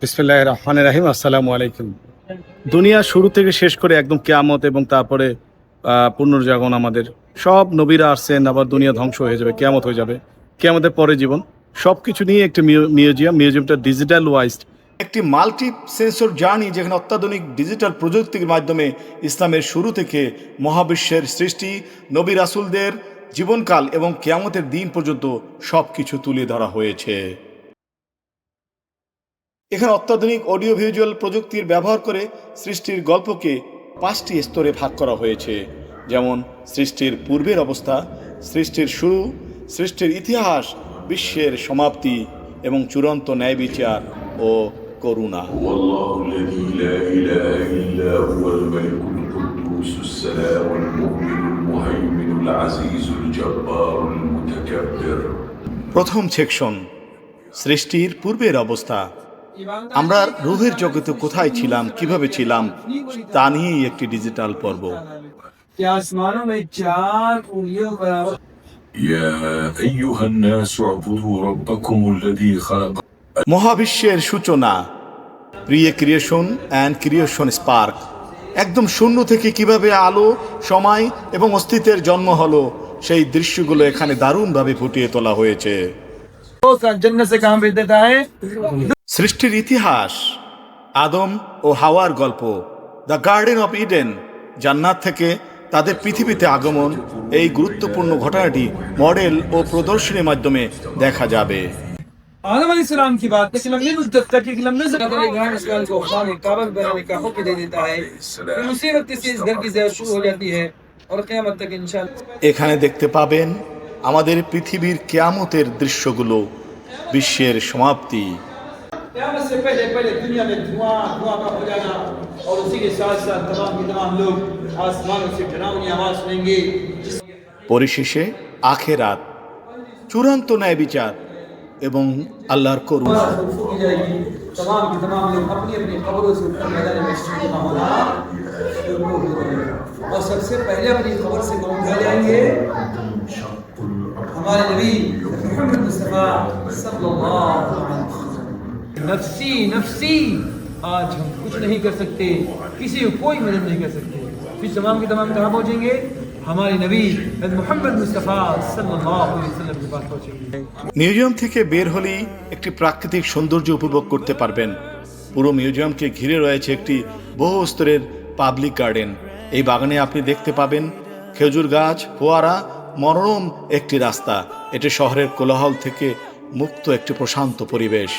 বিসমিল্লাহির রহমানির রহিম। আসসালামু আলাইকুম। দুনিয়া শুরু থেকে শেষ করে একদম কিয়ামত এবং তারপরে পুনর্জাগরণ, আমাদের সব নবীরা আসছেন, আবার দুনিয়া ধ্বংস হয়ে যাবে, কিয়ামত হয়ে যাবে, কিয়ামতের পরে জীবন, সব কিছু নিয়ে একটি মিউজিয়ামটা ডিজিটাল ওয়াইজড একটি মাল্টি সেন্সর জার্নি, যেখানে অত্যাধুনিক ডিজিটাল প্রযুক্তির মাধ্যমে ইসলামের শুরু থেকে মহাবিশ্বের সৃষ্টি, নবী রাসূলদের জীবনকাল এবং কিয়ামতের দিন পর্যন্ত সব কিছু তুলে ধরা হয়েছে। এখানে অত্যাধুনিক অডিও ভিজুয়াল প্রযুক্তির ব্যবহার করে সৃষ্টির গল্পকে 5টি স্তরে ভাগ করা হয়েছে, যেমন সৃষ্টির পূর্বের অবস্থা, সৃষ্টির শুরু, সৃষ্টির ইতিহাস, বিশ্বের সমাপ্তি এবং চূড়ান্ত ন্যায় বিচার ও করুণা। প্রথম সেকশন, সৃষ্টির পূর্বের অবস্থা। আমরা রুহের জগতে কোথায় ছিলাম, কিভাবে ছিলাম, তা নিয়েই একটি ডিজিটাল পর্ব। মহাবিশ্বের সূচনা, ক্রিয়েশন অ্যান্ড ক্রিয়েশন স্পার্ক। একদম শূন্য থেকে কিভাবে আলো, সময় এবং অস্তিত্বের জন্ম হলো, সেই দৃশ্যগুলো এখানে দারুণভাবে ফুটিয়ে তোলা হয়েছে। সৃষ্টির ইতিহাস, আদম ও হাওয়ার গল্প, দ্য গার্ডেন অফ ইডেন, জান্নাত থেকে তাদের পৃথিবীতে আগমন, এই গুরুত্বপূর্ণ ঘটনাটি মডেল ও প্রদর্শনীর মাধ্যমে দেখা যাবে। आदम अलैहिस्सलाम की बात लेकिन हमने मुद्दत तक कि लम नजर अगर इब्राहिम इस्लाम को खुदा ने काबा बनाने का हुक्म दे देता है फिर उसी वक्त इस घर की ज़ियारत शुरू हो जाती है और क़यामत तक इंशाअल्लाह। এখানে দেখতে পাবেন আমাদের পৃথিবীর কিয়ামতের দৃশ্যগুলো, বিশ্বের সমাপ্তি। क़यामत से पहले पहले दुनिया में धुआं धुआं का हो जाना और उसी के साथ साथ तमाम के तमाम लोग आसमानों से डरावनी आवाज सुनेंगे। পরিশেষে আখেরাত, চূড়ান্ত ন্যায় বিচার এবং আল্লাহর করুণা। तमाम के तमाम लोग अपनी अपनी खबरों से उठकर मैदान महशर में होना शुरू हो जाएंगे और सबसे पहले अपनी खबर से कौन उठा जाएंगे? हमारे नबी मुहम्मद मुस्तफा सल्लल्लाहु अलैहि वसल्लम। नफ्सी नफ्सी, आज हम कुछ नहीं कर सकते, किसी को कोई मदद नहीं कर सकते। फिर तमाम के तमाम कहाँ पहुँचेंगे? हमारे नबी मुहम्मद मुस्तफा सल्लल्लाहु अलैहि वसल्लम के पास पहुँचेंगे। মিউজিয়াম থেকে বের হলেই একটি প্রাকৃতিক সৌন্দর্য উপভোগ করতে পারবেন। পুরো মিউজিয়ামকে ঘিরে রয়েছে একটি বহু স্তরের পাবলিক গার্ডেন। এই বাগানে আপনি দেখতে পাবেন খেজুর গাছ, ফোয়ারা, মনোরম একটি রাস্তা। এটি শহরের কোলাহল থেকে মুক্ত একটি প্রশান্ত পরিবেশ।